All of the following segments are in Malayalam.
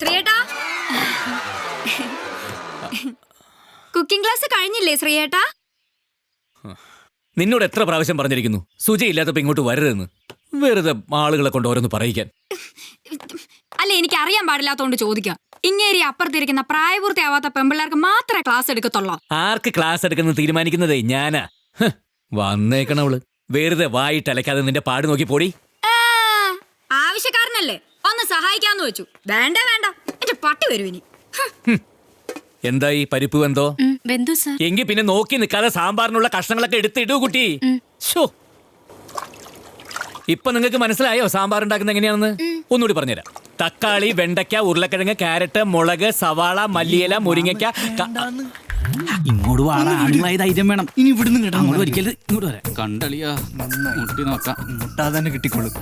ശ്രീയേട്ടാ, കുക്കിംഗ് ക്ലാസ് കഴിഞ്ഞില്ലേ ശ്രീയേട്ടാ? നിന്നോട് എത്ര പ്രാവശ്യം പറഞ്ഞിരിക്കുന്നു സുജയില്ലാത്തപ്പോ ഇങ്ങോട്ട് വരരുതെന്ന്. വെറുതെ ആളുകളെ കൊണ്ട് ഓരോന്ന് പറയിക്കാൻ. അല്ല, എനിക്ക് അറിയാൻ പാടില്ലാത്തോണ്ട് ചോദിക്കാം. ഇങ്ങേരി അപ്പുറത്തിരിക്കുന്ന പ്രായപൂർത്തിയാവാത്ത പെമ്പിള്ളേർക്ക് മാത്രമേ ക്ലാസ് എടുക്കത്തുള്ളൂ. ആർക്ക് ക്ലാസ് എടുക്കുന്നത് തീരുമാനിക്കുന്നതേ ഞാനാ. വന്നേക്കണവള് വെറുതെ വായിട്ടലക്കാതെ നിന്റെ പാട് നോക്കി പോടി. ആവശ്യക്കാരനല്ലേ, ഒന്ന് സഹായിക്കാന്ന് വെച്ചു. വേണ്ട വേണ്ട, എന്റെ പട്ടി വരും ഇനി. എന്തായി പരിപ്പ് വെന്തോ? വെന്തു സർ. എങ്കി പിന്നെ നോക്കി നിൽക്കാതെ സാമ്പാറിനുള്ള കഷ്ണങ്ങളൊക്കെ എടുത്തിടൂ കുട്ടി. ഷോ, ഇപ്പൊ നിങ്ങൾക്ക് മനസ്സിലായോ സാമ്പാർ ഉണ്ടാക്കുന്ന എങ്ങനെയാണെന്ന്? ഒന്നുകൂടി പറഞ്ഞുതരാം. തക്കാളി, വെണ്ടയ്ക്ക, ഉരുളക്കിഴങ്ങ്, ക്യാരറ്റ്, മുളക്, സവാള, മല്ലിയില, മുരിങ്ങയ്ക്ക. ഇങ്ങോട്ട് വാടാ, ആണുങ്ങളായ ധൈര്യം വേണം. ഇനി ഇവിടുന്ന് കേട്ടോ, അങ്ങോട്ട് ഒരിക്കലും ഇങ്ങോട്ട് വരാം. കണ്ടളിയാ, മുട്ടി നോക്കാം. മുട്ടാതെ തന്നെ കിട്ടിക്കോളും.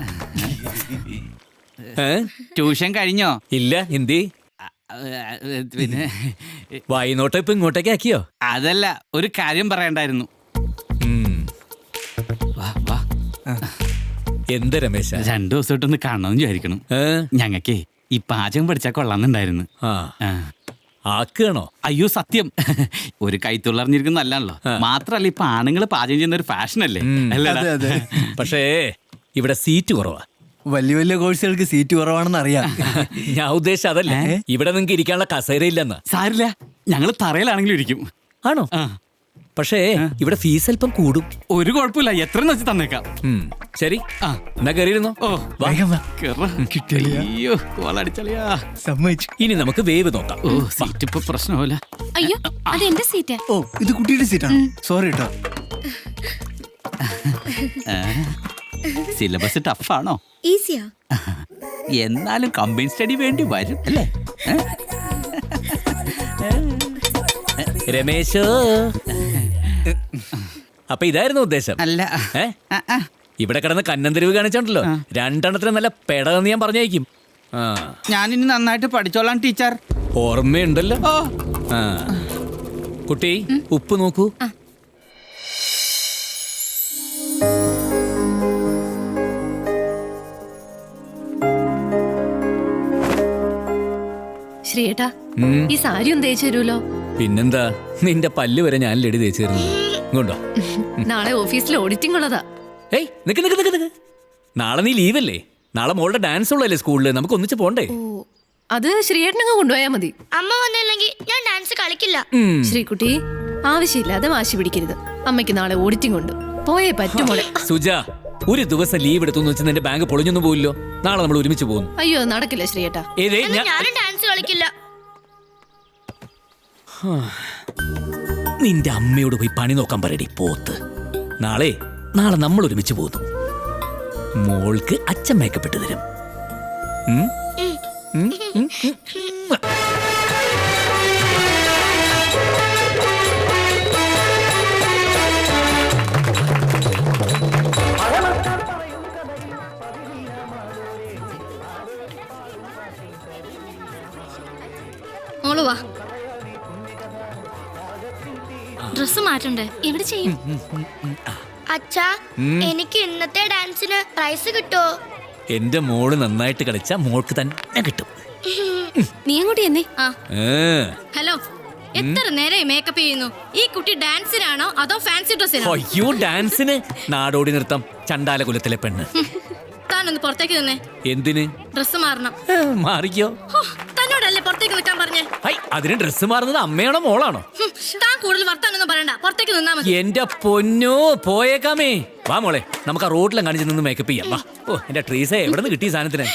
ട്യൂഷൻ കഴിഞ്ഞോ? ഇല്ല, ഹിന്ദി പിന്നെ വായിനോട്ട് ഇപ്പൊ ഇങ്ങോട്ടേക്ക് ആക്കിയോ? അതല്ല, ഒരു കാര്യം പറയണ്ടായിരുന്നു. വാ വാ. എന്ത് രമേശ? 2 ദിവസമായിട്ടൊന്ന് കാണണമെന്ന് വിചാരിക്കണം. ഞങ്ങക്കേ ഈ പാചകം പഠിച്ചാൽ കൊള്ളാന്നുണ്ടായിരുന്നു. ആക്കണോ? അയ്യോ സത്യം, ഒരു കൈത്തുള്ളറിഞ്ഞിരിക്കുന്ന നല്ലാണല്ലോ. മാത്രല്ല ഇപ്പൊ ആണുങ്ങൾ പാചകം ചെയ്യുന്ന ഒരു ഫാഷനല്ലേ? പക്ഷേ ഇവിടെ സീറ്റ് കുറവാ. വലിയ വലിയ കോഴ്സുകൾക്ക് സീറ്റ് കുറവാണെന്ന് അറിയാം. ഞാൻ ഉദ്ദേശിച്ച അതല്ല, ഇവിടെ നിങ്ങൾക്ക് ഇരിക്കാനുള്ള കസേര ഇല്ലെന്ന്. സാരില്ല, ഞങ്ങള് തറയിലാണെങ്കിലും ഇരിക്കും. ആണോ? പക്ഷേ ഇവിടെ ഫീസ് അല്പം കൂടും. ഒരു കുഴപ്പമില്ല, എത്ര വെച്ച് തന്നേക്കാം. ശരി, എന്നാ കയറിയിരുന്നോ. അയ്യോ കോളടിച്ചളിയാ. സമ്മതിച്ചു. ഇനി നമുക്ക് വേവ് നോക്കാം. ഓ, സീറ്റ് ഇപ്പൊ പ്രശ്നമല്ല. അയ്യോ, അത് എന്റെ സീറ്റാ. ഓ, ഇത് കുട്ടിയുടെ സീറ്റാണ്. സോറി കേട്ടോ. സിലബസ് ടഫാണോ? ഈസിയാ. എന്നാലും കമ്പൈൻ സ്റ്റഡി വേണ്ടി വരും അല്ലേ? രമേശോ, അപ്പൊ ഇതായിരുന്നു ഉദ്ദേശം അല്ല. ഇവിടെ കിടന്ന് കന്നന്തിരിവ് കാണിച്ചോണ്ടല്ലോ, 2 എണ്ണത്തിന് നല്ല പെടന്ന് ഞാൻ പറഞ്ഞേക്കും. ഞാനിനി നന്നായിട്ട് പഠിച്ചോളാം ടീച്ചർ. ഓർമ്മയുണ്ടല്ലോ. കുട്ടി, ഉപ്പ് നോക്കൂ. ശ്രീയേട്ടാ, ഈ സാരി ഒന്ന് തേച്ചു തരൂലോ? പിന്നെന്താ, നിന്റെ പല്ല് വരെ ഞാൻ ലെടി തേച്ചു തരുന്നു. ഇങ്ങോട്ടോ. നാളെ ഓഫീസിൽ ഓഡിറ്റിംഗ് ഉള്ളതാ. ഏയ് നിക്ക് നിക്ക് നിക്ക് നിക്ക്. നാളെ നീ ലീവല്ലേ? നാളെ മോളുടെ ഡാൻസ് ഉള്ളല്ലേ സ്കൂളില്, നമുക്ക് ഒന്നിച്ച് പോണ്ടേ? ഓ, അത് ശ്രീയേട്ടനങ്ങ് കൊണ്ടുപോയാ മതി. അമ്മ വന്നില്ലെങ്കിൽ ഞാൻ ഡാൻസ് കളിക്കില്ല. ശ്രീകുട്ടി, ആവശ്യമില്ലാതെ വാശി പിടിക്കരുത്. അമ്മയ്ക്ക് നാളെ ഓഡിറ്റിംഗ് ഉണ്ട്, പോയേ പറ്റുമോളെ. സുജ, ഒരു ദിവസം ലീവ് എടുത്തു വെച്ച് നിന്റെ ബാങ്ക് പൊളിഞ്ഞൊന്നും പോയില്ലോ. നാളെ നമ്മൾ ഒരുമിച്ച് പോകുന്നു. അയ്യോ, നടക്കില്ല ശ്രീയേട്ടാ. ഞാനും ഡാൻസ് കളിക്കില്ല. നിന്റെ അമ്മയോട് പോയി പണി നോക്കാൻ പറയടി പോത്ത്. നാളെ നമ്മൾ ഒരുമിച്ച് പോകുന്നു. മോൾക്ക് അച്ഛൻ മേക്കപ്പ് ഇട്ട് തരും. മോള് വാ, ഡ്രസ് മാറ്റണ്ടേ? എവിടെ ചെയ്യും? അച്ഛാ, എനിക്ക് ഇന്നത്തെ ഡാൻസിന് പ്രൈസ് കിട്ടോ? എന്റെ മോള് നന്നായിട്ട് കളിച്ച മോൾക്ക് തന്നെ കിട്ടും. നീ അങ്ങോട്ട് എന്നേ. ഹലോ, എത്ര നേരം മേക്കപ്പ് ചെയ്യുന്നു? ഈ കുട്ടി ഡാൻസിനാണോ അതോ ഫാൻസി ഡ്രസ്സിനാണോ? അയ്യോ, ഡാൻസിന്. നാടോടി നൃത്തം, ചണ്ടാല കുലത്തിലെ പെണ്ണ്. താനൊന്ന് പുറത്തേക്ക് നിന്നേ. എന്തിന്? ഡ്രസ് മാറണം. മാറിക്കോ. തന്നോടല്ലേ പുറത്തേക്ക് നിൽക്കാൻ പറഞ്ഞേ? അതിന് ഡ്രസ് മാറുന്നത് അമ്മയാണോ മോളാണോ? താൻ കൂടുതൽ വർത്താനൊന്നും പറയണ്ട, പുറത്തേക്ക് നിന്നാ മതി. എന്റെ പൊന്നോ, പോയേക്കാമേ. വാ മോളെ, നമുക്ക് ആ റോഡിലും കാണിച്ച് നിന്ന് മേക്കപ്പ് ചെയ്യാം. വാ. ഓ, എന്റെ ട്രീസേ, എവിടെ നിന്ന് കിട്ടിയ സാധനത്തിന്?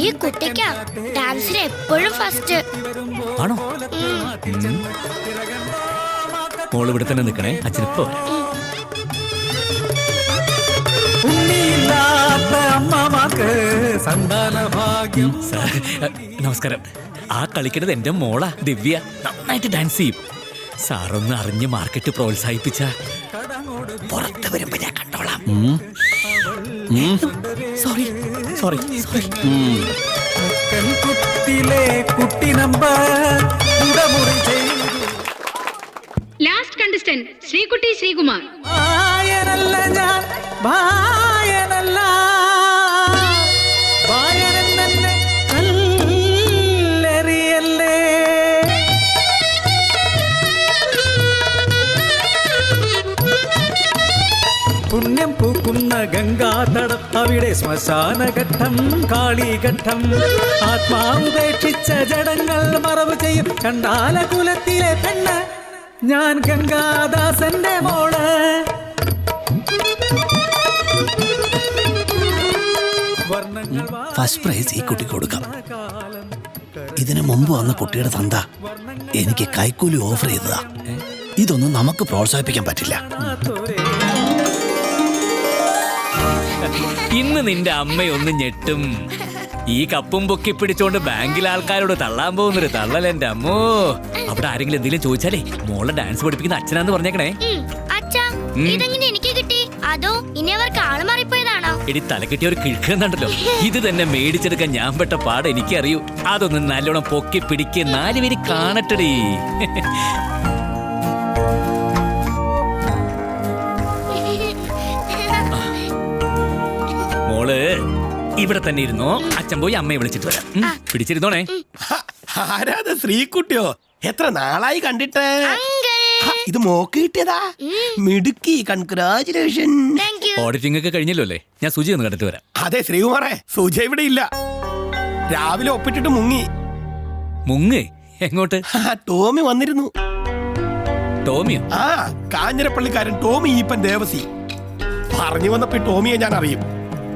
ഈ കുട്ടിക്കാ ഡാൻസിന് എപ്പോഴും ഫസ്റ്റ്. ആണോ? മോള് ഇവിടെ തന്നെ നിൽക്കണേ, അച്ഛനിപ്പോ നമസ്കാരം. ആ കളിക്കുന്നത് എന്റെ മോളാ ദിവ്യ. നന്നായിട്ട് ഡാൻസ് ചെയ്യും. സാറൊന്ന് അറിഞ്ഞ് മാർക്കറ്റ് പ്രോത്സാഹിപ്പിച്ച പുറത്ത് വരുമ്പോ ഞാൻ കണ്ടോളാം. Sorry sorry sorry. ലാസ്റ്റ് കണ്ട അസിസ്റ്റന്റ് ശ്രീകുട്ടി ശ്രീകുമാർ. ഭായനല്ല ഞാൻ, ഭായനല്ല, ഭായനെന്നെ കല്ലെറിയല്ലേ. പുണ്യം പൂക്കുന്ന ഗംഗാതടം, അവിടെ ശ്മശാനഘട്ടം, കാളിഘട്ടം. ആത്മാവുപേക്ഷിച്ച ജഡങ്ങൾ മറവ് ചെയ്യും കണ്ടാല കുലത്തിലെ പെണ്ണ്, ഞാൻ ഗംഗാദാസന്റെ മോള്. ഫസ്റ്റ് പ്രൈസ് ഈ കുട്ടിക്ക് കൊടുക്കാം. ഇതിനു മുമ്പ് വന്ന കുട്ടിയുടെ തന്ത എനിക്ക് കൈക്കൂലി ഓഫർ ചെയ്തതാ. ഇതൊന്നും നമുക്ക് പ്രോത്സാഹിപ്പിക്കാൻ പറ്റില്ല. ഇന്ന് നിന്റെ അമ്മയൊന്ന് ഞെട്ടും. ഈ കപ്പും പൊക്കി പിടിച്ചോണ്ട് ബാങ്കിലെ ആൾക്കാരോട് തള്ളാൻ പോകുന്നൊരു തള്ളൽ എന്റെ അമ്മോ. അവിടെ ആരെങ്കിലും എന്തെങ്കിലും ചോദിച്ചാലേ മോളെ ഡാൻസ് പഠിപ്പിക്കുന്ന അച്ഛനാന്ന് പറഞ്ഞേക്കണേ. അച്ഛാ, ഇതെങ്ങനെ എനിക്ക് കിട്ടി? അതോ ഇനി അവർക്ക് ആള് മാറിപ്പോയതാണോ? എടി തലക്കെട്ടിയ ഒരു കിഴക്കുന്നുണ്ടല്ലോ, ഇത് തന്നെ മേടിച്ചെടുക്കാൻ ഞാൻ പെട്ട പാട് എനിക്കറിയൂ. അതൊന്ന് നല്ലോണം പൊക്കി പിടിക്ക്, 4 പേര് കാണട്ടടി. മോള് ഇവിടെ തന്നെ ഇരുന്നോ, അച്ഛൻ പോയി അമ്മയെ വിളിച്ചിട്ട് വരാം. പിടിച്ചിരുന്നോണേ. ആരാത്? ശ്രീകുട്ടിയോ? എത്ര നാളായി കണ്ടിട്ട്. ഇത് മോക്ക് കിട്ടിയതാ? മിടുക്കി, കൺഗ്രാചുലേഷൻ. ഓഡിറ്റിംഗ് ഒക്കെ കഴിഞ്ഞല്ലോ അല്ലേ? ഞാൻ സുജി ഒന്ന് കണ്ടിട്ട് വരാം. അതെ ശ്രീകുമാറേ, സുജ ഇവിടെ ഇല്ല. രാവിലെ ഒപ്പിട്ടിട്ട് മുങ്ങി. മുങ്ങ്? എങ്ങോട്ട്? ടോമി വന്നിരുന്നു. ടോമിയോ? ആ, കാഞ്ഞിരപ്പള്ളിക്കാരൻ ടോമി ഈപ്പൻ ദേവസി. പറഞ്ഞു വന്നപ്പോ ടോമിയെ ഞാൻ അറിയും.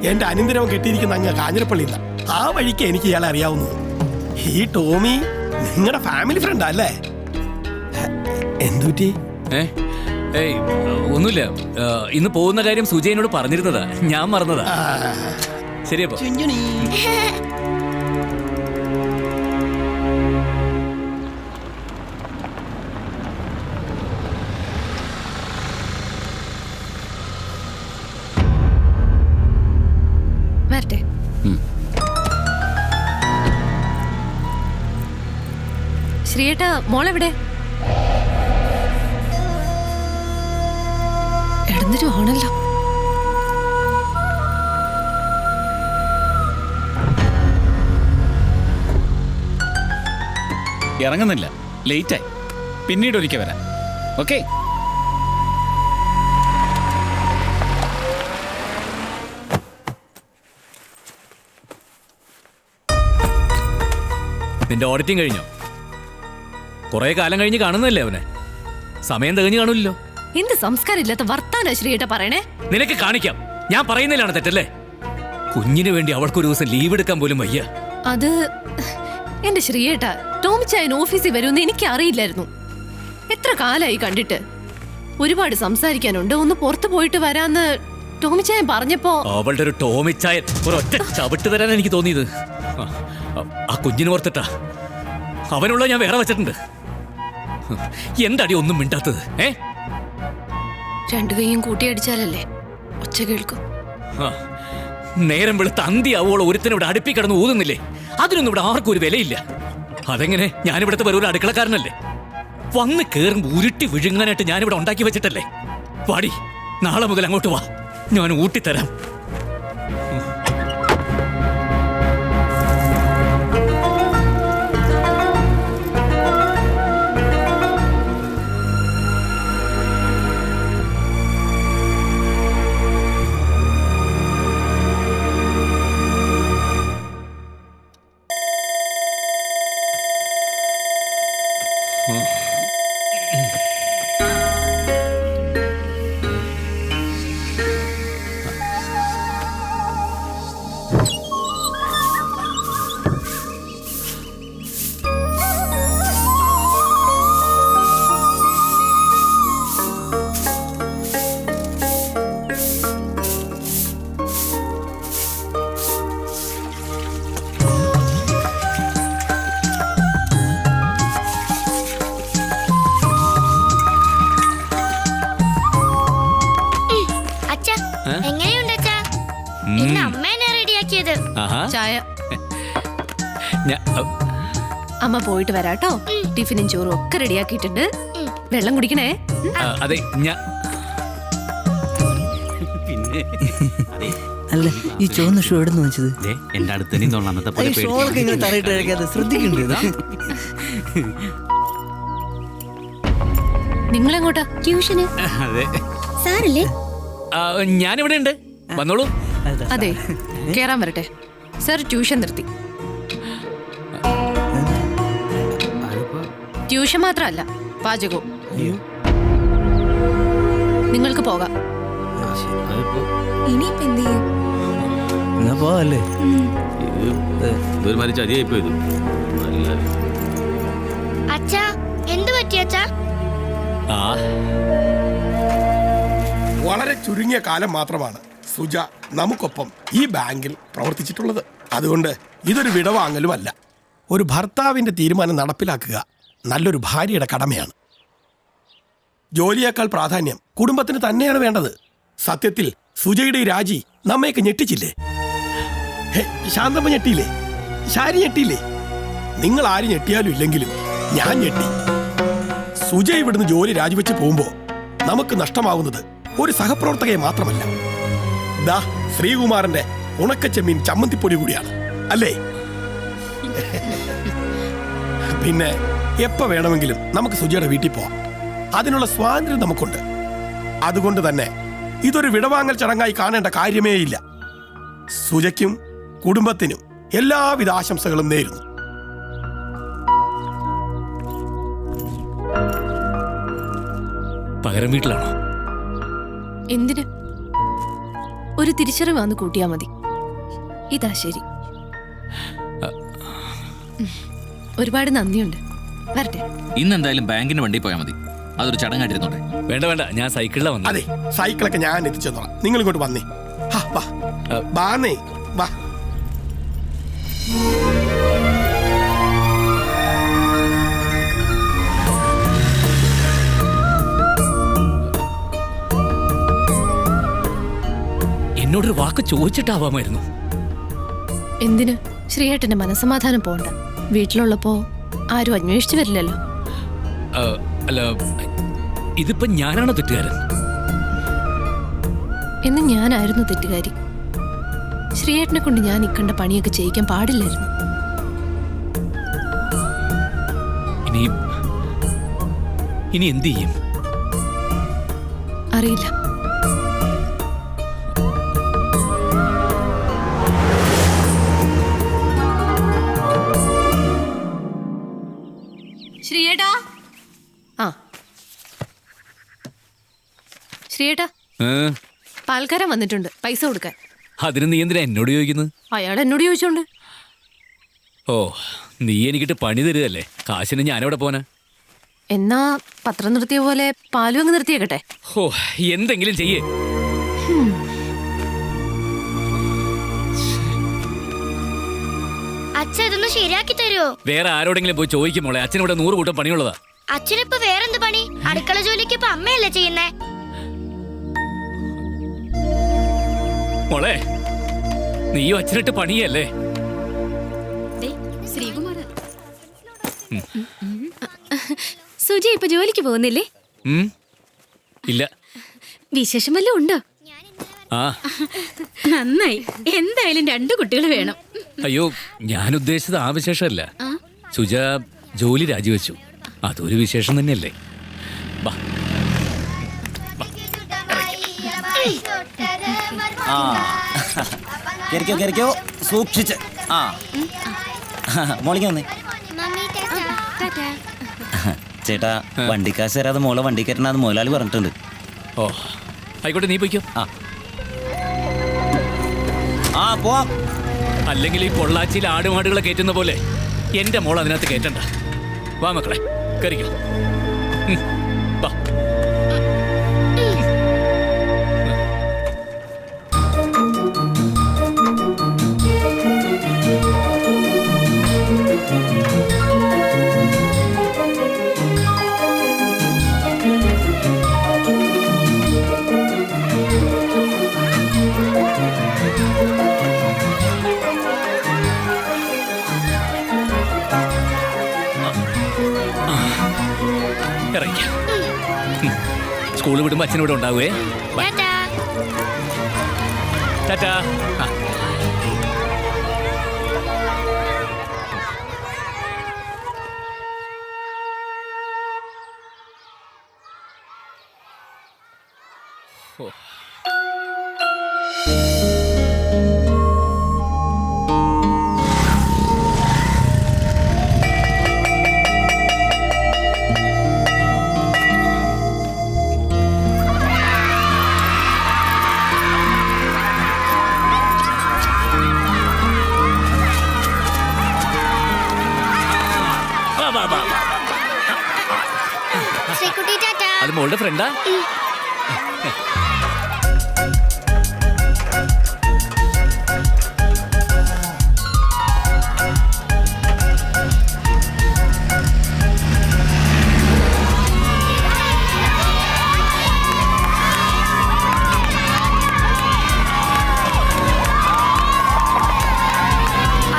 എന്റെ അനന്തരവൻ കെട്ടിയിരിക്കുന്ന അങ്ങ് കാഞ്ഞിരപ്പള്ളിയില്ല. ആ വഴിക്ക് എനിക്ക് ഇയാളെ അറിയാവുന്നത്. ഈ ടോമി നിങ്ങളുടെ ഫാമിലി ഫ്രണ്ടാ അല്ലേ? എന്തുപറ്റി? ഏയ് ഒന്നുമില്ല. ഇന്ന് പോകുന്ന കാര്യം സുജയനോട് പറഞ്ഞിരുന്നതാ, ഞാൻ മറന്നതാ. ശരിയപ്പോ വരട്ടെ. ശ്രീയേട്ടാ, മോളെവിടെ? ഇടന്നിട്ട് ആണല്ലോ. ഇറങ്ങുന്നില്ല, ലേറ്റായി. പിന്നീട് ഒരിക്കൽ വരാം. ഓക്കെ. നിന്റെ ഓഡിറ്റിംഗ് കഴിഞ്ഞോ? കുറെ കാലം കഴിഞ്ഞ് കാണുന്നല്ലേ അവനെ. സമയം തികഞ്ഞു കാണൂല്ലോ. എന്ത് സംസ്കാരം ഇല്ലാത്ത വർത്താന ശ്രീയേട്ടാ പറയണേ. നിനക്ക് കാണിക്കാം, ഞാൻ പറയുന്നതിലാണ് തെറ്റല്ലേ? കുഞ്ഞിന് വേണ്ടി അവൾക്കൊരു ദിവസം ലീവ് എടുക്കാൻ പോലും വയ്യ. അത് എന്റെ ശ്രീയേട്ടാ, ടോമിച്ചായൻ ഓഫീസിൽ വരുമെന്ന് എനിക്ക് അറിയില്ലായിരുന്നു. എത്ര കാലായി കണ്ടിട്ട്. ഒരുപാട് സംസാരിക്കാനുണ്ട്, ഒന്ന് പുറത്തു പോയിട്ട് വരാന്ന് ടോമിച്ചായൻ പറഞ്ഞപ്പോ. അവളുടെ ഒരു ടോമിച്ചായൻ ഒരൊറ്റ ചവിട്ട് തരാൻ എനിക്ക് തോന്നിയത്. ആ കുഞ്ഞിന് ഓർത്തിട്ടാ. അവനുള്ള ഞാൻ വേറെ വെച്ചിട്ടുണ്ട്. എന്താടി ഒന്നും മിണ്ടാത്തത്? രണ്ടു കൈയും കൂട്ടിയടിച്ചാലല്ലേ ഒച്ച കേൾക്കും. നേരം വെളുത്ത് അന്തിയാവോളം ഒരുത്തനെ ഇവിടെ അടുപ്പി കിടന്ന് ഊതുന്നില്ലേ? അതിനൊന്നും ഇവിടെ ആർക്കും ഒരു വിലയില്ല. അതെങ്ങനെ? ഞാനിവിടുത്തെ വെറും ഒരു അടുക്കളക്കാരനല്ലേ? വന്ന് കേറുമ്പോ ഉരുട്ടി വിഴുങ്ങാനായിട്ട് ഞാനിവിടെ ഉണ്ടാക്കി വെച്ചിട്ടല്ലേ? വാടി, നാളെ മുതൽ അങ്ങോട്ട് വാ, ഞാൻ ഊട്ടിത്തരാം. ചായ. അമ്മ പോയിട്ട് വരാട്ടോ. ടിഫിനും ചോറും ഒക്കെ റെഡിയാക്കിയിട്ടുണ്ട്. വെള്ളം കുടിക്കണേ. അതെ ഞാൻ പിന്നെ അല്ല ഈ ചുവന്ന ഷൂ എവിടെ നിന്ന് വെച്ചത്? ദേ, എന്റെ അടുത്ത് തന്നെ തോന്നണം അന്നത്തെ പോലെ ഷോളൊക്കെ ഇങ്ങനെ തറയിട്ട് കഴിക്കാതെ ശ്രദ്ധിക്കണ്ടേ? നിങ്ങളെങ്ങോട്ടാ? ട്യൂഷന് അതെ സാറല്ലേ? ഞാനിവിടെ ഉണ്ട്, വന്നോളൂ. അതെ, കേറാൻ വരട്ടെ. സർ ട്യൂഷൻ നിർത്തി. ട്യൂഷൻ മാത്രമല്ല, പാചകവും. നിങ്ങൾക്ക് പോകാം. ഇനിയിപ്പോ എന്ത് ചെയ്യും? എന്നാ പോവല്ലേ? ഇതൊരു ചതിയായിപ്പോ ഇത്. അച്ഛാ എന്ത് പറ്റി അച്ഛാ? ആ വളരെ ചുരുങ്ങിയ കാലം മാത്രമാണ് സുജ നമുക്കൊപ്പം ഈ ബാങ്കിൽ പ്രവർത്തിച്ചിട്ടുള്ളത്. അതുകൊണ്ട് ഇതൊരു വിടവാങ്ങലുമല്ല. ഒരു ഭർത്താവിന്റെ തീരുമാനം നടപ്പിലാക്കുക നല്ലൊരു ഭാര്യയുടെ കടമയാണ്. ജോലിയേക്കാൾ പ്രാധാന്യം കുടുംബത്തിന് തന്നെയാണ് വേണ്ടത്. സത്യത്തിൽ സുജയുടെ ഈ രാജി നമ്മയൊക്കെ ഞെട്ടിച്ചില്ലേ? ശാന്തമ്മ ഞെട്ടിയില്ലേ? ശാരി ഞെട്ടിയില്ലേ? നിങ്ങൾ ആര് ഞെട്ടിയാലും ഇല്ലെങ്കിലും ഞാൻ ഞെട്ടി. സുജ ഇവിടുന്ന് ജോലി രാജിവെച്ച് പോകുമ്പോ നമുക്ക് നഷ്ടമാവുന്നത് ഒരു സഹപ്രവർത്തകയെ മാത്രമല്ല, ദാ ശ്രീകുമാരന്റെ ഉണക്കച്ചെമ്മീൻ ചമ്മന്തിപ്പൊടി കൂടിയാണ്, അല്ലേ? പിന്നെ എപ്പോ വേണമെങ്കിലും നമുക്ക് സുജയുടെ വീട്ടിൽ പോവാം. അതിനുള്ള സ്വാതന്ത്ര്യം നമുക്കുണ്ട്. അതുകൊണ്ട് തന്നെ ഇതൊരു വിടവാങ്ങൽ ചടങ്ങായി കാണേണ്ട കാര്യമേ ഇല്ല. സുജയ്ക്കും കുടുംബത്തിനും എല്ലാവിധ ആശംസകളും നേരുന്നു. പകരം വീട്ടിലാണോ? എന്തിന്? ഒരു തിരിച്ചറിവ് വന്ന് കൂട്ടിയാ മതി. ഇതാ ശരി. ഒരുപാട് നന്ദിയുണ്ട്. വരട്ടെ. ഇന്ന് എന്തായാലും ബാങ്കിന് വണ്ടി പോയാൽ മതി. അതൊരു ചടങ്ങായിട്ടിരുന്നോട്ടെ. വേണ്ട വേണ്ട, ഞാൻ സൈക്കിളിലാ വന്നത്. അതെ, സൈക്കിളൊക്കെ ഞാൻ എത്തിച്ചു തന്നോളാം. നിങ്ങൾ ഇങ്ങോട്ട് വന്നേ. വാ വാന്നേ വാ. എന്നോടൊരു വാക്ക് ചോദിച്ചിട്ടാവാമായിരുന്നു. എന്തിന്? ശ്രീയേട്ടന്റെ മനസ്സമാധാനം പോണ്ട. വീട്ടിലുള്ളപ്പോ ആരും അന്വേഷിച്ചു വരില്ലല്ലോ. അല്ല, ഇതിപ്പോ ഞാനാണോ തെറ്റുകാരൻ? എന്ന് ഞാനായിരുന്നു തെറ്റുകാരി. ശ്രീയേട്ടനെ കൊണ്ട് ഞാൻ ഇക്കണ്ട പണിയൊക്കെ ചെയ്യിക്കാൻ പാടില്ലായിരുന്നു. ഇനി എന്ത് ചെയ്യും? അറിയില്ല. ശ്രീയേട്ടാ. ആ ശ്രീയേട്ടാ, പാൽക്കാരൻ വന്നിട്ടുണ്ട്, പൈസ കൊടുക്കാൻ. അതിന് നീ എന്തിനാ എന്നോട് ചോദിക്കുന്നത്? അയാൾ എന്നോട് ചോദിച്ചോണ്ട്. ഓ, നീ എനിക്കിട്ട് പണി തരുതല്ലേ? കാശിന് ഞാനെവിടെ പോനാ? എന്നാ പത്രം നിർത്തിയ പോലെ പാലും അങ്ങ് നിർത്തിയേക്കട്ടെ. ഓ, എന്തെങ്കിലും ചെയ്യേ. അച്ഛൻ ഇതൊന്ന് ശരിയാക്കി തരുമോ? വേറെ ആരോടെങ്കിലും പോയി ചോദിക്കും മോളെ. അച്ഛനിവിടെ 100 കൂട്ടം പണിയുള്ളതാ. അച്ഛനിപ്പോ വേറെന്ത് പണി? അടുക്കള ജോലിക്ക് ഇപ്പൊ അമ്മയല്ലേ ചെയ്യുന്നേ? മോളെ, നീയും അച്ഛനിട്ട് പണിയല്ലേ? ശ്രീകുമാർ, സുജി ഇപ്പൊ ജോലിക്ക് പോകുന്നില്ലേ? ഇല്ല. വിശേഷം വല്ലതും ഉണ്ടോ? ആ, നന്നായി. എന്തായാലും 2 കുട്ടികൾ വേണം. അയ്യോ, ഞാൻ ഉദ്ദേശിച്ചത് ആ വിശേഷമല്ല. സുജ ജോലി രാജിവെച്ചു. അതൊരു വിശേഷം തന്നെയല്ലേ? ബാ. കേറിക്കോ സൂക്ഷിച്ച്. ആ മോളിക്ക് വന്നേ. ചേട്ടാ, വണ്ടിക്കാശ് തരാതെ മോളെ വണ്ടി കയറ്റണത് മുതലാളി പറഞ്ഞിട്ടുണ്ട്. ഓ, ആയിക്കോട്ടെ, നീ പോയിക്കോ. ആ പോവാം. അല്ലെങ്കിൽ ഈ പൊള്ളാച്ചിയിൽ ആടുമാടുകളെ കയറ്റുന്ന പോലെ എന്റെ മോൾ അതിനകത്ത് കയറ്റണ്ട. വാ മക്കളെ, കയറിക്കോ. വാ. ഇറങ്ങിക്കാം. വിടുമ്പോ അച്ഛനോട് ഉണ്ടാവുകയെ. ടാറ്റാ. ടാറ്റാ. ആ. ഓ. ശ്രീകുട്ടി ടാറ്റാ. അത് മോളുടെ ഫ്രണ്ടാ?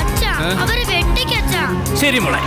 അച്ഛാ, അവരെ വെട്ടിക്കച്ചാ. ശരി മോളെ.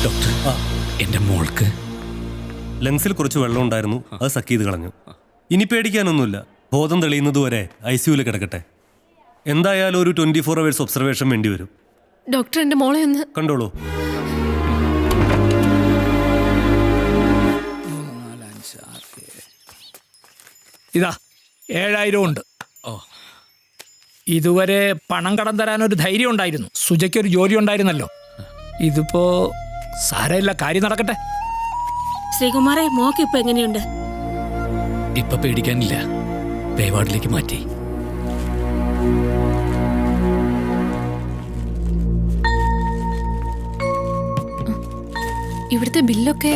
ഡോക്ടർ, എന്റെ മോൾക്ക് ലങ്സിൽ കുറച്ച് വെള്ളം ഉണ്ടായിരുന്നു, അത് സക്ക് ചെയ്ത് കളഞ്ഞു. ഇനി പേടിക്കാനൊന്നുമില്ല. ബോധം തെളിയുന്നതുവരെ ICUവിൽ കിടക്കട്ടെ. എന്തായാലും ഒരു 24 hours ഒബ്സർവേഷൻ വേണ്ടി വരും. ഡോക്ടർ എന്റെ മോളെ ഒന്ന് കണ്ടോളൂ. ഇതാ 7000 ഉണ്ട്. ഇതുവരെ പണം കടം തരാനൊരു ധൈര്യം ഉണ്ടായിരുന്നു. സുജയ്ക്കൊരു ജോലി ഉണ്ടായിരുന്നല്ലോ. ഇതിപ്പോ സാരമില്ല, കാര്യം നടക്കട്ടെ. ശ്രീകുമാറെ, മോക്ക് ഇപ്പൊ എങ്ങനെയുണ്ട്? ഇപ്പൊ പേടിക്കാനില്ല. പേവാർഡിലേക്ക് മാറ്റി. ഇവിടുത്തെ ബില്ലൊക്കെ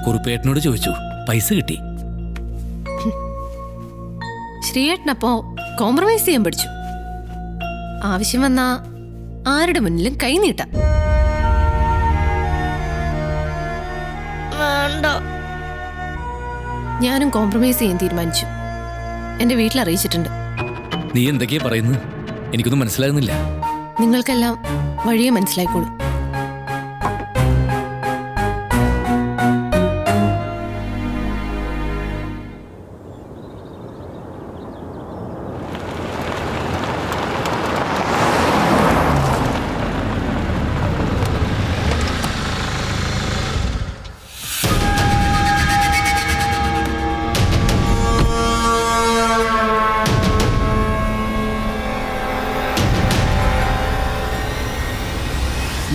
കുറുപ്പേട്ടനോട് ചോദിച്ചു, പൈസ കിട്ടി. ശ്രീയേട്ടനപ്പോ കോംപ്രമൈസ് ചെയ്യാൻ പഠിച്ചു. ആവശ്യം വന്നാ ആരുടെ മുന്നിലും കൈ നീട്ടാം. വേണ്ട. ഞാനും കോംപ്രമൈസ് ചെയ്യാൻ തീരുമാനിച്ചു. എന്റെ വീട്ടിൽ അറിയിച്ചിട്ടുണ്ട്. നീ എന്തൊക്കെയാ പറയുന്നത്? എനിക്കൊന്നും മനസ്സിലാകുന്നില്ല. നിങ്ങൾക്കെല്ലാം വഴിയെ മനസ്സിലായിക്കോളൂ.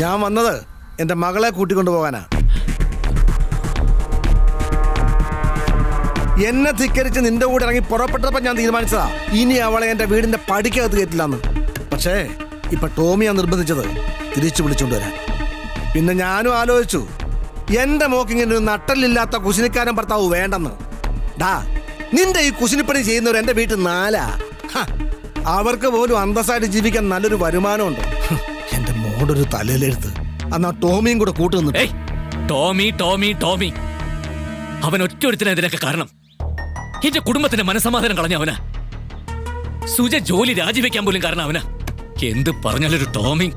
ഞാൻ വന്നത് എൻ്റെ മകളെ കൂട്ടിക്കൊണ്ടു പോകാനാ. എന്നെ ധിക്കരിച്ച് നിന്റെ കൂടെ ഇറങ്ങി പുറപ്പെട്ടപ്പോൾ ഞാൻ തീരുമാനിച്ചതാ ഇനി അവളെ എൻ്റെ വീടിൻ്റെ പടിക്കകത്ത് കയറ്റില്ലാന്ന്. പക്ഷേ ഇപ്പൊ ടോമിയാ നിർബന്ധിച്ചത് തിരിച്ചു വിളിച്ചുകൊണ്ട് വരാൻ. പിന്നെ ഞാനും ആലോചിച്ചു, എൻ്റെ മോക്കിങ്ങനെ ഒരു നട്ടലില്ലാത്ത കുശിനിക്കാരൻ ഭർത്താവ് വേണ്ടെന്ന്. ഡാ, നിന്റെ ഈ കുശിനിപ്പണി ചെയ്യുന്നവർ എൻ്റെ വീട്ടിൽ 4. അവർക്ക് പോലും അന്തസ്സായിട്ട് ജീവിക്കാൻ നല്ലൊരു വരുമാനമുണ്ട്. എൻ്റെ മോടൊരു തലയിലെടുത്ത് അന്നാ ടോമിയും കൂടെ കൂട്ടുന്നു. ടോമി ടോമി ടോമി അവൻ ഒറ്റൊരുത്തിന് ഇതിനൊക്കെ കാരണം. എന്റെ കുടുംബത്തിന്റെ മനസ്സമാധാനം കളഞ്ഞ അവനാ. സുജ ജോലി രാജിവെക്കാൻ പോലും കാരണം അവനാ. എന്ത് പറഞ്ഞാലൊരു ടോമി.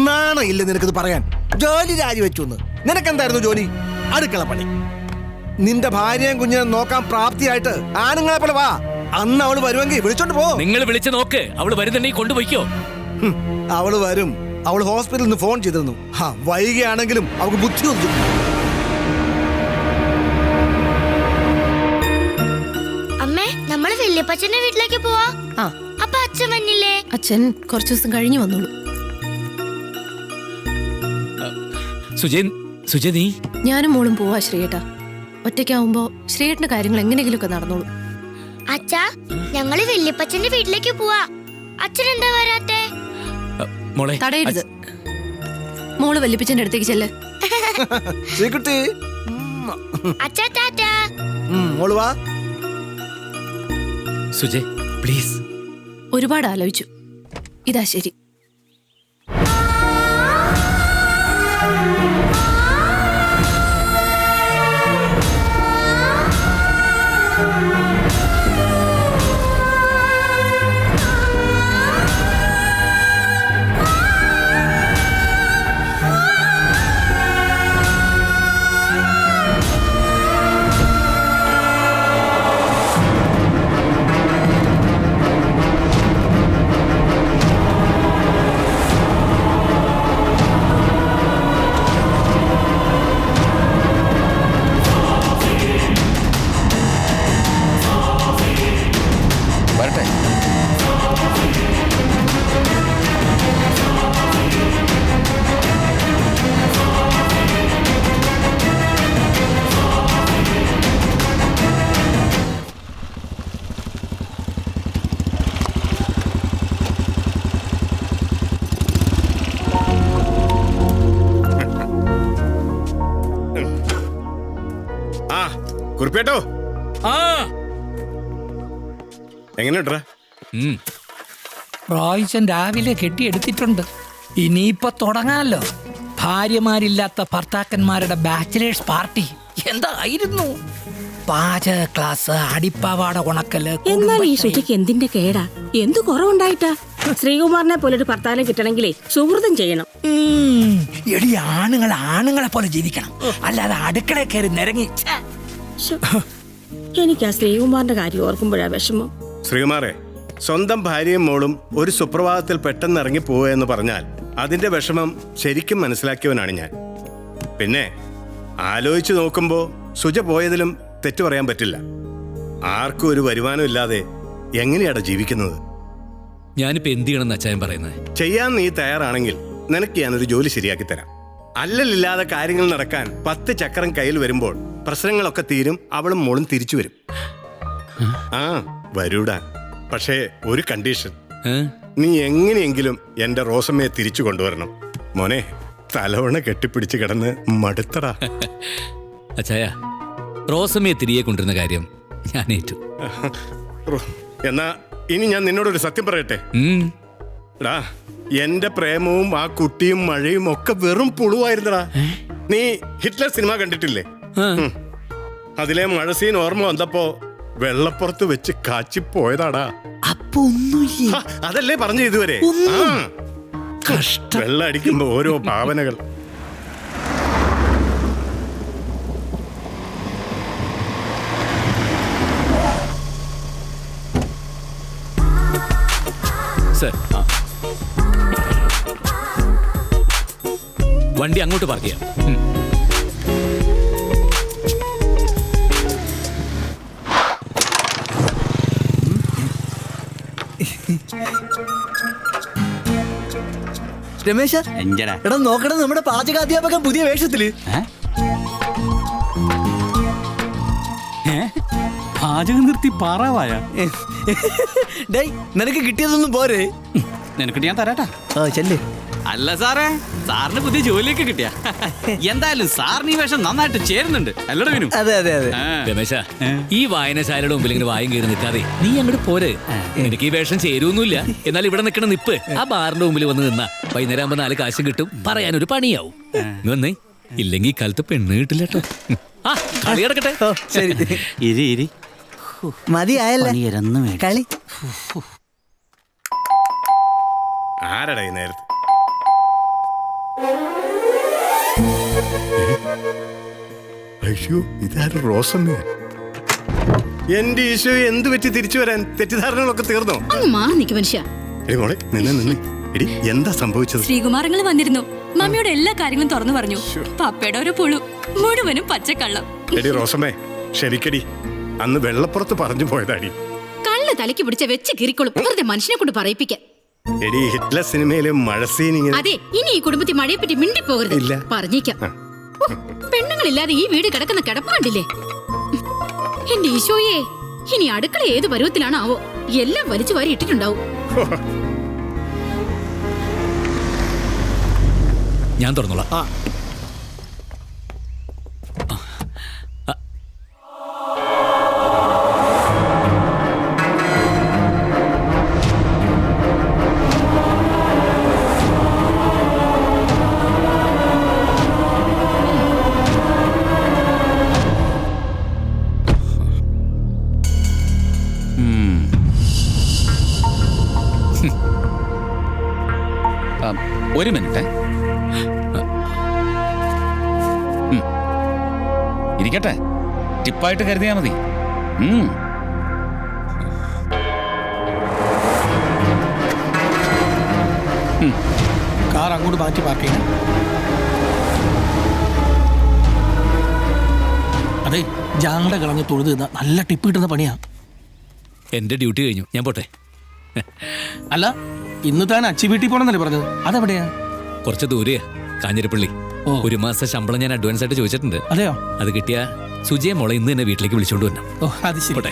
നാണയില്ല നിനക്കിത് പറയാൻ? ജോലി രാജിവെച്ചു എന്ന്. നിനക്കെന്തായിരുന്നു ജോലി? അടുക്കള പണി. നിന്റെ ഭാര്യയും കുഞ്ഞിനെ നോക്കാൻ പ്രാപ്തിയായിട്ട് ആണുങ്ങളെ പോലെ വാ. അന്ന് അവള് വരുമെങ്കിൽ വിളിച്ചോണ്ട് പോ. നിങ്ങൾ വിളിച്ചു നോക്ക്. അവള് വരുന്നുണ്ടെങ്കിൽ കൊണ്ടുപോയിക്കോ. അവള് വരും. അവൾ ഹോസ്പിറ്റലിൽ നിന്ന് ഫോൺ ചെയ്തിരുന്നു. വൈകിയാണെങ്കിലും അവൾക്ക് ബുദ്ധി ഒന്നും. അമ്മേ, നമ്മള് വല്യപ്പച്ചന്റെ വീട്ടിലേക്ക് പോവാ. ആ, അപ്പൊ അച്ഛൻ വന്നില്ലേ? അച്ഛൻ കുറച്ചു ദിവസം കഴിഞ്ഞു വന്നോളൂ. സുജയ് നീ? ഞാനും മോളും പോവാ ശ്രീയേട്ടാ. ഒറ്റയ്ക്കാവുമ്പോ ശ്രീയേട്ടന്റെ കാര്യങ്ങൾ എങ്ങനെയെങ്കിലുമൊക്കെ നടന്നോളൂ. അച്ഛാ, ഞങ്ങള് വല്യപ്പച്ചന്റെ വീട്ടിലേക്ക് പോവാ. അച്ഛൻ എന്താ വരാത്തെ? മോളെ തടയരുത്. മോള് വല്യപ്പച്ചന്റെ അടുത്തേക്ക് ചെല്ല്. ശ്രീകുട്ടി, അച്ഛാ ടാറ്റാ. മോള് വാ. സുജയ് പ്ലീസ്. ഒരുപാട് ആലോചിച്ചു. ഇതാ ശരി. വരട്ടെ. ആ കുറിപ്പേട്ടോ, ആ എങ്ങനെയുണ്ടാ? പ്രാവശ്യം രാവിലെ കെട്ടിയെടുത്തിട്ടുണ്ട്. ഇനിയിപ്പൊ തുടങ്ങാലോ. ഭാര്യമാരില്ലാത്ത ഭർത്താക്കന്മാരുടെ ബാച്ചിലേഴ്സ് പാർട്ടി എന്തായിരുന്നു? പാചക ക്ലാസ്, അടിപ്പാവാട ഉണക്കല്. എന്നാൽ ഈ ശുചിക്ക് എന്തിന്റെ കേടാ? എന്ത് കുറവുണ്ടായിട്ടാ? ശ്രീകുമാറിനെ പോലൊരു ഭർത്താവിനെ കിട്ടണമെങ്കിലേ സുഹൃതം ചെയ്യണം. എടി, ആണുങ്ങളെ പോലെ ജീവിക്കണം, അല്ലാതെ അടുക്കള കയറി നിരങ്ങി. എനിക്ക് ആ ശ്രീകുമാറിന്റെ കാര്യം ഓർക്കുമ്പോഴാ വിഷമം. ശ്രീകുമാറെ, സ്വന്തം ഭാര്യയും മോളും ഒരു സുപ്രഭാതത്തിൽ പെട്ടെന്ന് ഇറങ്ങി പോവുക എന്ന് പറഞ്ഞാൽ അതിന്റെ വിഷമം ശരിക്കും മനസ്സിലാക്കിയവനാണ് ഞാൻ. പിന്നെ ആലോചിച്ചു നോക്കുമ്പോ സുജ പോയതിലും തെറ്റു പറയാൻ പറ്റില്ല. ആർക്കും ഒരു വരുമാനം ഇല്ലാതെ എങ്ങനെയാടാ ജീവിക്കുന്നത്? ഞാനിപ്പോ എന്ത് ചെയ്യണമെന്ന് അച്ചായൻ പറയുന്നത്? ചെയ്യാൻ നീ തയ്യാറാണെങ്കിൽ നിനക്ക് ഞാനൊരു ജോലി ശരിയാക്കി തരാം. അല്ലലില്ലാതെ കാര്യങ്ങൾ നടക്കാൻ 10 ചക്രം കയ്യിൽ വരുമ്പോൾ പ്രശ്നങ്ങളൊക്കെ തീരും, അവളും മോളും തിരിച്ചു വരും. ആ വരൂടാ, പക്ഷേ ഒരു കണ്ടീഷൻ. നീ എങ്ങനെയെങ്കിലും എന്റെ റോസമ്മയെ തിരിച്ചു കൊണ്ടുവരണം. മോനെ, തലവണ കെട്ടിപ്പിടിച്ച് കിടന്ന് മടുത്തടാ. അച്ചായ, റോസമ്മയെ തിരികെ കൊണ്ടിരുന്ന കാര്യം ഞാൻ ഏറ്റു. എന്നാ ഇനി ഞാൻ നിന്നോടൊരു സത്യം പറയട്ടെ. ടാ, എന്റെ പ്രേമവും ആ കുട്ടിയും മഴയും ഒക്കെ വെറും പുളുവായിരുന്നടാ. നീ ഹിറ്റ്ലർ സിനിമ കണ്ടിട്ടില്ലേ? അതിലെ മഴ സീൻ ഓർമ്മ വന്നപ്പോ വെള്ളപ്പുറത്ത് വെച്ച് കാച്ചിപ്പോയതാടാ. അപ്പൊ ഒന്നുമില്ല. അതല്ലേ പറഞ്ഞു ഇതുവരെ. വെള്ളം അടിക്കുമ്പോ ഓരോ ഭാവനകൾ. വണ്ടി അങ്ങോട്ട് പാർക്ക് ചെയ്യാം. രമേശ, എടാ നോക്കണം, നമ്മുടെ പാചകാധ്യാപകൻ പുതിയ വേഷത്തില്. പാചകം നിർത്തി പാറാവായ. ഡേയ്, നിനക്ക് കിട്ടിയതൊന്നും പോരെ? നിനക്ക് ഞാൻ തരാട്ടാ. ചെല്ലേ. അല്ല സാറേ, സാറിന് പുതിയ ജോലിയൊക്കെ കിട്ടിയ. എന്തായാലും സാറിന് ഈ വേഷം നന്നായിട്ട് ചേരുന്നുണ്ട്. അല്ലട വിനു? അതെ അതെ അതെ. രമേശ, ഈ വായനശാലയുടെ മുമ്പിൽ ഇങ്ങനെ വായും കയറി നിൽക്കാതെ നീ അങ്ങോട്ട് പോരെ. എനിക്ക് ഈ വേഷം ചേരുവൊന്നുമില്ല. എന്നാൽ ഇവിടെ നിൽക്കണ നിപ്പ് ആ ബാറിന്റെ മുമ്പിൽ വന്ന് നിന്നാ വൈകുന്നേരം ആകുമ്പോ 4 കാശും കിട്ടും, പറയാനൊരു പണിയാവും. വന്നേ, ഇല്ലെങ്കിൽ കാലത്ത് പെണ്ണ് കിട്ടില്ല കേട്ടോ. ആ കളി കിടക്കട്ടെ. ശരി, ഇരി മതിയായല്ലേ കളി? ആരടാ ഈ നേരത്ത്? അയ്യോ, ഇതാരും റോസമ്മ. എന്റെ ഈശോ, എന്ത് പറ്റി തിരിച്ചു വരാൻ? തെറ്റിദ്ധാരണകളൊക്കെ തീർന്നോ? മാറി നിൽക്കും മനുഷ്യ. മോളെ, നിന്നെ എടി എന്താ സംഭവിച്ചത്? ശ്രീകുമാരങ്ങൾ വന്നിരുന്നു. മമ്മിയുടെ എല്ലാ കാര്യങ്ങളും തുറന്നു പറഞ്ഞു. പപ്പയുടെ ഒരു പുളു മുഴുവനും പച്ചക്കള്ളം. എടി റോസമ്മേ, ശരിക്കടി അന്ന് വെള്ളപ്പുറത്ത് പറഞ്ഞു പോയതാടി. കള്ള് തലയ്ക്ക് പിടിച്ച വെച്ച് കീറിക്കൊള്ളും. വെറുതെ മനുഷ്യനെ കൊണ്ട് പറയിപ്പിക്കാൻ. എടി ഹിറ്റ്ലർ സിനിമയിലെ മഴ സീൻ ഇങ്ങനെ. അതെ, ഇനി ഈ കുടുംബത്തിൽ മഴയെ പറ്റി മിണ്ടിപ്പോകരുത്. ഇല്ല. പറഞ്ഞേക്കാം. പെണ്ണുങ്ങളില്ലാതെ ഈ വീട് കിടക്കുന്ന കിടപ്പ് കണ്ടില്ലേ? എന്റെ ഈശോയെ, ഇനി അടുക്കള ഏത് പരുവത്തിലാണാവോ? എല്ലാം വലിച്ചു വാരി ഇട്ടിട്ടുണ്ടാവും. ഞാൻ തുറന്നോളാം. ഒരു മിനിറ്റ് ഇരിക്കട്ടെ, ടിപ്പായിട്ട് കരുതിയാ മതി. കാർ അങ്ങോട്ട് മാറ്റി പാർക്ക് ചെയ്യണം. അതെ, ജാങ്ങട കളഞ്ഞ് തൊഴുത് നല്ല ടിപ്പ് കിട്ടുന്ന പണിയാ. എന്റെ ഡ്യൂട്ടി കഴിഞ്ഞു, ഞാൻ പോട്ടെ. അല്ല, ഇന്ന് താൻ അച്ചി വീട്ടിൽ പോണെന്നല്ലേ പറഞ്ഞത്? അതെവിടെയാ? കുറച്ച് ദൂരെയാ, കാഞ്ഞിരപ്പള്ളി. 1 മാസം ശമ്പളം ഞാൻ അഡ്വാൻസ് ആയിട്ട് ചോദിച്ചിട്ടുണ്ട്. അതെയോ? അത് കിട്ടിയ സുജയ മോളെ ഇന്ന് തന്നെ വീട്ടിലേക്ക് വിളിച്ചോണ്ട് വരണം. ഓ, അത് ശരി. പോട്ടെ.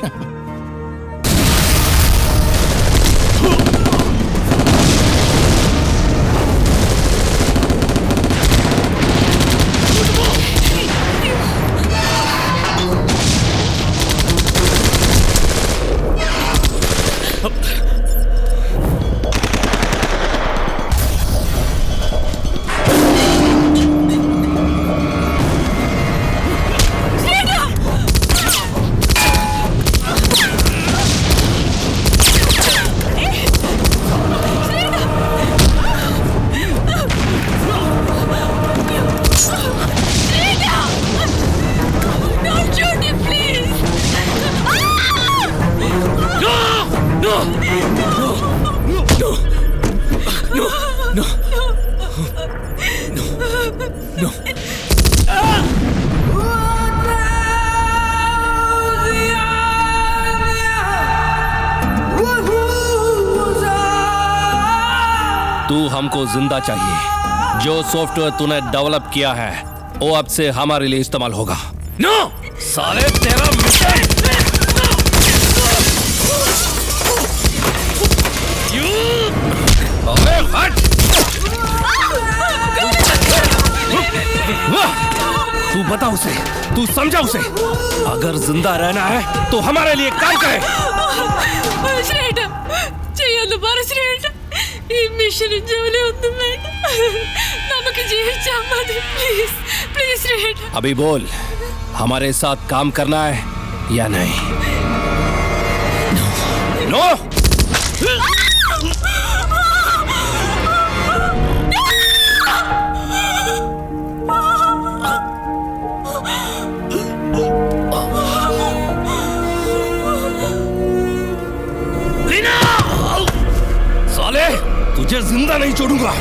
तू हमको जिंदा चाहिए। जो सॉफ्टवेयर तूने डेवलप किया है वो अब से हमारे लिए इस्तेमाल होगा। नो साले तेरा अबे हट! तू बता उसे, तू समझा उसे, अगर जिंदा रहना है तो हमारे लिए काम करे। ചെയ്യാന്ന് പറ ശ്രേഷ്ഠ. ഈ മിഷനും ജോലി ഒന്നും വേണ്ട, നമുക്ക് ജീവിച്ചാൽ മതി. പ്ലീസ് പ്ലീസ് ശ്രേഷ്ഠ. अभी बोल, हमारे साथ काम करना है या नहीं? नो, साले तुझे जिंदा नहीं छोड़ूंगा।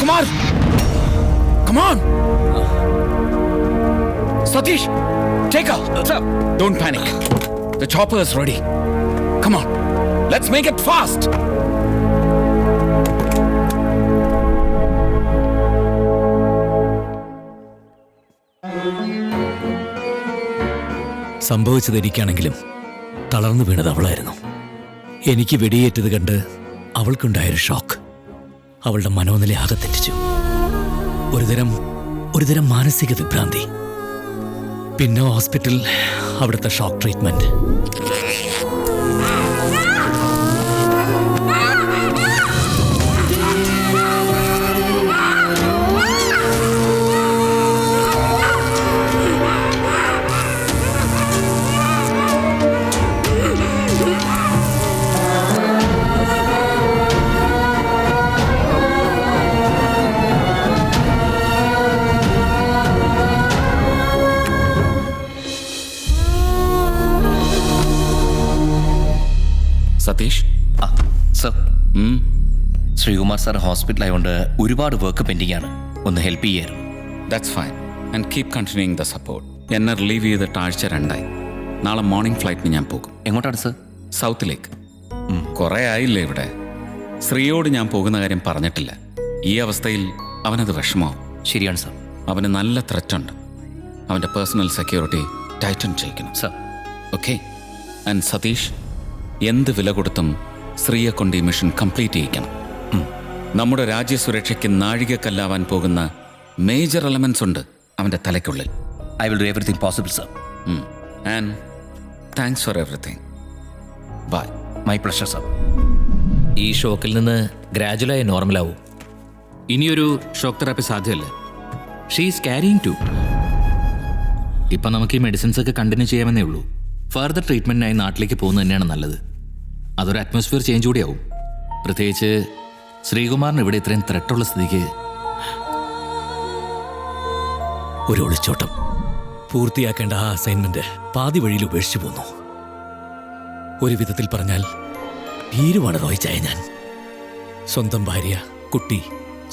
Kumar, come on. Satish, take her. Sir, don't panic. The chopper is ready. Come on, let's make it fast. സംഭവിച്ചത് എനിക്കാണെങ്കിലും തളർന്നു വീണത് അവളായിരുന്നു. എനിക്ക് വെടിയേറ്റത് കണ്ട് അവൾക്കുണ്ടായൊരു ഷോക്ക് അവളുടെ മനോനില ആകെ തെറ്റിച്ചു. ഒരുതരം മാനസിക വിഭ്രാന്തി. പിന്നെ ഹോസ്പിറ്റൽ, അവിടുത്തെ shock treatment. Satheesh sir Sreekumar sir ഹോസ്പിറ്റലായതുകൊണ്ട് ഒരുപാട് വർക്ക് പെൻഡിങ് ആണ്. ഒന്ന് ഹെൽപ്പ് ചെയ്യായിരുന്നു. That's fine and keep continuing the support. എന്നെ റിലീവ് ചെയ്തിട്ട് ആഴ്ച 2 നാളെ മോർണിംഗ് ഫ്ലൈറ്റിന് ഞാൻ പോകും. എങ്ങോട്ടാണ് സർ? സൗത്തിലേക്ക്. കുറേ ആയില്ലേ ഇവിടെ. ശ്രീയോട് ഞാൻ പോകുന്ന കാര്യം പറഞ്ഞിട്ടില്ല. ഈ അവസ്ഥയിൽ അവനത് വിഷമാവും. ശരിയാണ് സർ. അവന് നല്ല ത്രെറ്റുണ്ട്. അവൻ്റെ പേഴ്സണൽ സെക്യൂരിറ്റി ടൈറ്റൻ ചെയ്യിക്കണം സർ. ഓക്കെ. ആൻഡ് സതീഷ്, എന്ത് വില കൊടുത്തും ശ്രീയെ കൊണ്ട് ഈ മിഷൻ കംപ്ലീറ്റ് ചെയ്യിക്കണം. നമ്മുടെ രാജ്യസുരക്ഷയ്ക്ക് നാഴികക്കല്ലാവാൻ പോകുന്ന മേജർ എലമെന്റ്സ് ഉണ്ട് അവൻ്റെ തലയ്ക്കുള്ളിൽ. I will do everything possible sir. And thanks for everything. Bye. My pleasure sir. ഈ ഷോക്കിൽ നിന്ന് ഗ്രാജുവലായി നോർമലാവും. ഇനിയൊരു ഷോക്ക് തെറാപ്പി സാധ്യമല്ല. She's caring too. ഇപ്പം നമുക്ക് ഈ മെഡിസിൻസ് ഒക്കെ കണ്ടിന്യൂ ചെയ്യാമെന്നേ ഉള്ളൂ. ഫർദർ ട്രീറ്റ്മെൻറ്റിനായി നാട്ടിലേക്ക് പോകുന്നത് തന്നെയാണ് നല്ലത്. അതൊരു അറ്റ്മോസ്ഫിയർ ചേഞ്ച് കൂടിയാവും. പ്രത്യേകിച്ച് ശ്രീകുമാറിന് ഇവിടെ ഇത്രയും ത്രെട്ടുള്ള സ്ഥിതിക്ക്. ഒരു ഒളിച്ചോട്ടം. പൂർത്തിയാക്കേണ്ട ആ അസൈൻമെന്റ് പാതി വഴിയിൽ ഉപേക്ഷിച്ചു പോന്നു. ഒരു വിധത്തിൽ പറഞ്ഞാൽ ഭീരുവാണ് റോയ്ച്ചായ ഞാൻ. സ്വന്തം ഭാര്യ, കുട്ടി,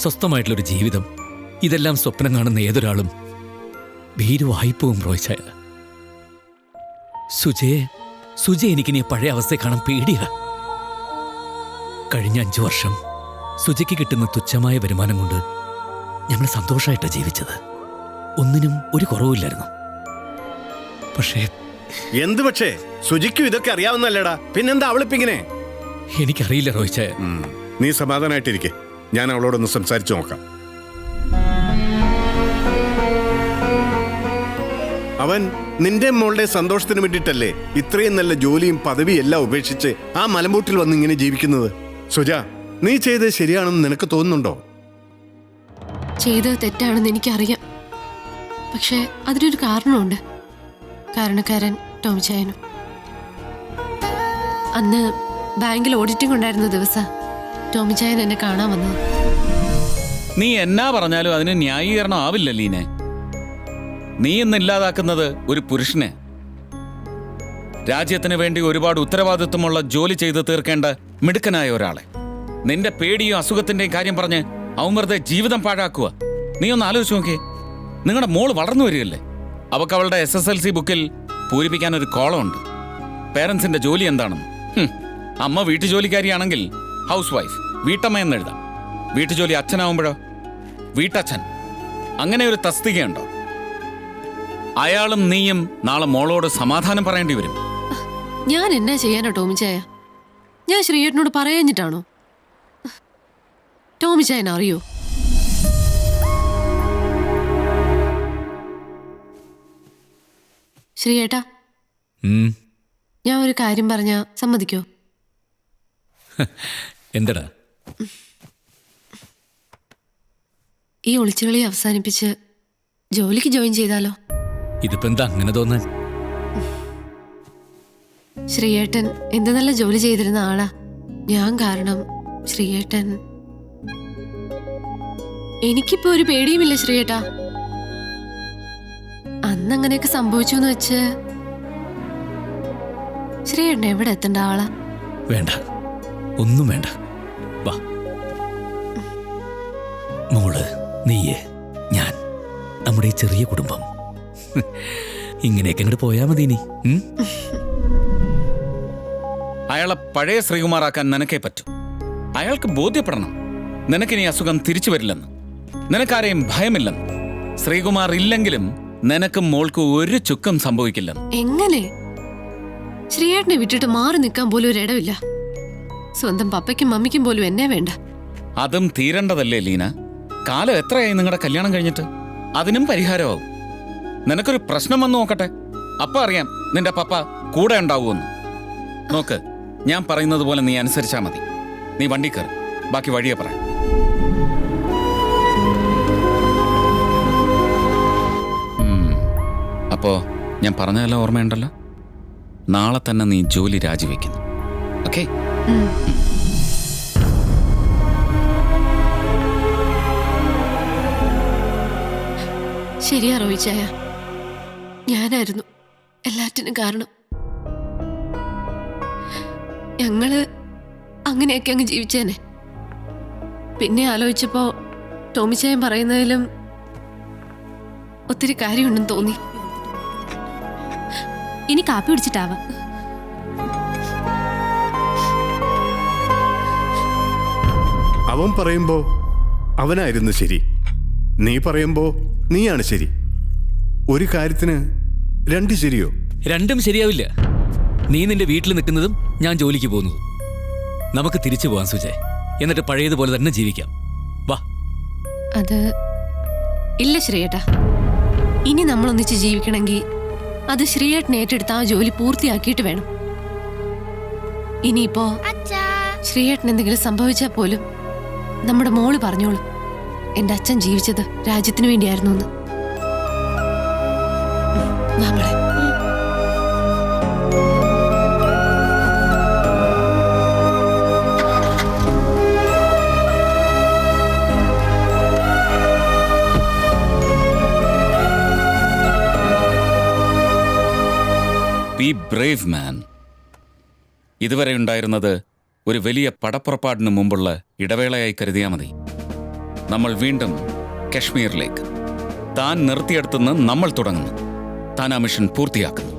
സ്വസ്ഥമായിട്ടുള്ളൊരു ജീവിതം, ഇതെല്ലാം സ്വപ്നം കാണുന്ന ഏതൊരാളും ഭീരുവായിപ്പോവും റോയ്ച്ചായ. സുജയെ എനിക്കിനി പഴയ അവസ്ഥയെ കാണാൻ പേടിയാ. കഴിഞ്ഞ 5 വർഷം സുജയ്ക്ക് കിട്ടുന്ന തുച്ഛമായ വരുമാനം കൊണ്ട് ഞങ്ങൾ സന്തോഷമായിട്ടാണ് ജീവിച്ചത്. ഒന്നിനും ഒരു കുറവുമില്ലായിരുന്നു. പക്ഷേ എന്ത് പക്ഷേ സുജിക്കും ഇതൊക്കെ അറിയാവുന്നല്ലേടാ. പിന്നെന്താ അവളിപ്പിങ്ങനെ? എനിക്കറിയില്ല റോയ്ച്ചായ. നീ സമാധാനായിട്ടിരിക്കെ. ഞാൻ അവളോടൊന്ന് സംസാരിച്ചു നോക്കാം. അവൻ നിന്റെ മോളുടെ സന്തോഷത്തിന് വേണ്ടിയിട്ടല്ലേ ഇത്രയും നല്ല ജോലിയും പദവിയും എല്ലാം ഉപേക്ഷിച്ച് ആ മലമ്പൂട്ടിൽ വന്ന് ഇങ്ങനെ ജീവിക്കുന്നത്. സുജ, നീ ചെയ്തത് ശരിയാണെന്ന് നിനക്ക് തോന്നുന്നുണ്ടോ? ചെയ്തത് തെറ്റാണെന്ന് എനിക്കറിയാം. പക്ഷെ അതിനൊരു കാരണമുണ്ട്. കാരണക്കാരൻ ടോമിച്ചായനും. അന്ന് ബാങ്കിൽ ഓഡിറ്റിംഗ് ഉണ്ടായിരുന്ന ദിവസം ടോമിച്ചായൻ എന്നെ കാണാൻ വന്നത്. നീ എന്നാ പറഞ്ഞാലും അതിന് ന്യായീകരണം ആവില്ല ലീനെ. നീ ഇന്ന് ഇല്ലാതാക്കുന്നത് ഒരു പുരുഷനെ. രാജ്യത്തിന് വേണ്ടി ഒരുപാട് ഉത്തരവാദിത്വമുള്ള ജോലി ചെയ്ത് തീർക്കേണ്ട മിടുക്കനായ ഒരാളെ നിന്റെ പേടിയും അസുഖത്തിന്റെയും കാര്യം പറഞ്ഞ് അവൻ വെറുതെ ജീവിതം പാഴാക്കുക. നീ ഒന്ന് ആലോചിച്ച് നോക്കിയേ. നിങ്ങളുടെ മോള് വളർന്നു വരികയല്ലേ. അവൾക്ക് അവളുടെ SSLC ബുക്കിൽ പൂരിപ്പിക്കാൻ ഒരു കോളമുണ്ട്. പേരൻസിന്റെ ജോലി എന്താണെന്ന്. അമ്മ വീട്ടുജോലിക്കാരിയാണെങ്കിൽ ഹൗസ് വൈഫ്, വീട്ടമ്മ എന്നെഴുതാം. വീട്ടുജോലി അച്ഛനാവുമ്പോഴോ വീട്ടച്ഛൻ. അങ്ങനെ ഒരു തസ്തികയുണ്ടോ? അയാളും നീയും നാളെ മോളോട് സമാധാനം പറയേണ്ടി വരും. ഞാൻ എന്നാ ചെയ്യാനോ ടോമിച്ചായ? ഞാൻ ശ്രീയേട്ടനോട് പറയാഞ്ഞിട്ടാണോ? ടോമിച്ചായൻ അറിയോ? ശ്രീയേട്ടാ, ഞാൻ ഒരു കാര്യം പറഞ്ഞ സമ്മതിക്കോ? എന്തടാ? ഈ ഒളിച്ചുകളി അവസാനിപ്പിച്ച് ജോലിക്ക് ജോയിൻ ചെയ്താലോ? ഇതിപ്പോ എന്താ അങ്ങനെ തോന്നാൻ? ശ്രീയേട്ടൻ എന്ത് നല്ല ജോലി ചെയ്തിരുന്ന ആളാ. ഞാൻ കാരണം ശ്രീയേട്ടൻ. എനിക്കിപ്പോ ഒരു പേടിയുമില്ല ശ്രീയേട്ടാ. അന്നങ്ങനെയൊക്കെ സംഭവിച്ചു എന്ന് വെച്ച് ശ്രീയേട്ടൻ എവിടെ എത്തേണ്ട ആളാ. വേണ്ട, ഒന്നും വേണ്ട. വാ മോള്, നീയേ, ഞാൻ, നമ്മുടെ ഈ ചെറിയ കുടുംബം ഇങ്ങനെയൊക്കെ അങ്ങോട്ട് പോയാ മതി. നീ അയാളെ പഴയ ശ്രീകുമാറാക്കാൻ നിനക്കേ പറ്റൂ. അയാൾക്ക് ബോധ്യപ്പെടണം നിനക്കിനി അസുഖം തിരിച്ചു വരില്ലെന്ന്, നിനക്കാരെയും ഭയമില്ലെന്ന്. ശ്രീകുമാർ ഇല്ലെങ്കിലും നിനക്കും മോൾക്കും ഒരു ചുക്കും സംഭവിക്കില്ലെന്ന്. എങ്ങനെ? ശ്രീയേട്ടനെ വിട്ടിട്ട് മാറി നിൽക്കാൻ പോലും ഒരിടമില്ല. സ്വന്തം പപ്പയ്ക്കും മമ്മിക്കും പോലും എന്നെ വേണ്ട. അതും തീരേണ്ടതല്ലേ ലീന? കാലം എത്രയായി നിങ്ങളുടെ കല്യാണം കഴിഞ്ഞിട്ട്? അതിനും പരിഹാരമാവും. നിനക്കൊരു പ്രശ്നം വന്നു നോക്കട്ടെ, അപ്പൊ അറിയാം നിന്റെ പപ്പ കൂടെ ഉണ്ടാവുമെന്ന്. നോക്ക്, ഞാൻ പറയുന്നത് പോലെ നീ അനുസരിച്ചാ മതി. നീ വണ്ടി കയറി, ബാക്കി വഴിയെ പറയാം. അപ്പോ ഞാൻ പറഞ്ഞതെല്ലാം ഓർമ്മയുണ്ടല്ലോ. നാളെ തന്നെ നീ ജോലി രാജിവെക്കുന്നു. ഓക്കെ? ശരിയാ റോയിച്ചായ, ഞാനായിരുന്നു എല്ലാറ്റിനും കാരണം. ഞങ്ങള് അങ്ങനെയൊക്കെ അങ്ങ് ജീവിച്ചേനെ. പിന്നെ ആലോചിച്ചപ്പോ ടോമിച്ചായൻ പറയുന്നതിലും ഒത്തിരി കാര്യമുണ്ടെന്ന് തോന്നി. ഇനി കാപ്പി പിടിച്ചിട്ടാവാം. അവൻ പറയുമ്പോ അവനായിരുന്നു ശരി, നീ പറയുമ്പോ നീയാണ് ശരി. ഒരു കാര്യത്തിന് രണ്ട് ശരിയോ? രണ്ടും ശരിയാവില്ല. നീ നിന്റെ വീട്ടിൽ നിൽക്കുന്നതും ഞാൻ ജോലിക്ക് പോകുന്നതും. നമുക്ക് തിരിച്ചു പോവാം സുജയ്, എന്നിട്ട് പഴയതുപോലെ തന്നെ ജീവിക്കാം. വാ. അത് ഇല്ല ശ്രീയേട്ടാ. ഇനി നമ്മൾ ഒന്നിച്ച് ജീവിക്കണമെങ്കിൽ അത് ശ്രീയേട്ടൻ ഏറ്റെടുത്ത് ആ ജോലി പൂർത്തിയാക്കിയിട്ട് വേണം. ഇനിയിപ്പോ ശ്രീയേട്ടൻ എന്തെങ്കിലും സംഭവിച്ചാൽ പോലും നമ്മുടെ മോള് പറഞ്ഞോളൂ, എന്റെ അച്ഛൻ ജീവിച്ചത് രാജ്യത്തിന് വേണ്ടിയായിരുന്നു എന്ന്. നമ്മളെ ബി ബ്രേവ് മാൻ. ഇതുവരെ ഉണ്ടായിരുന്നത് ഒരു വലിയ പടപ്പുറപ്പാടിന് മുമ്പുള്ള ഇടവേളയായി കരുതിയാൽ മതി. നമ്മൾ വീണ്ടും കശ്മീരിലേക്ക്. താൻ നിർത്തിയെടുത്തുനിന്ന് നമ്മൾ തുടങ്ങുന്നു. താൻ ആ മിഷൻ പൂർത്തിയാക്കുന്നു.